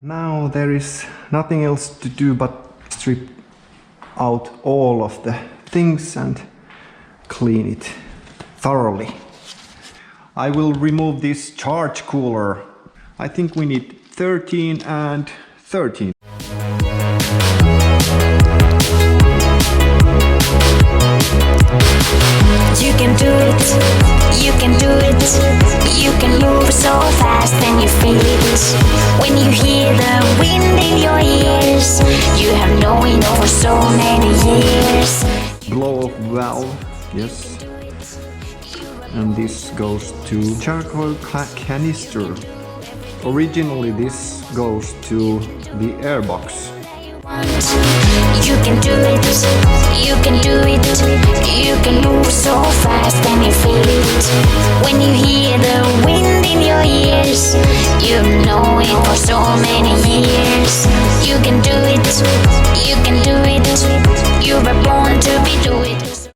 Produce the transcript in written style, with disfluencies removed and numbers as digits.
Now there is nothing else to do but strip out all of the things and clean it thoroughly. I will remove this Chargecooler. I think we need 13 and 13. You can do it, you can do it. You can move so fast and you feel it. When you hear the wind in your ears, you have known it for so many years. Blow-off valve, yes. And this goes to charcoal canister. Originally this goes to the airbox. You can do it, you can do it. You can move so fast and you feel it. When you hear the wind in your ears, you've known it for so many years. You can do it, you can do it.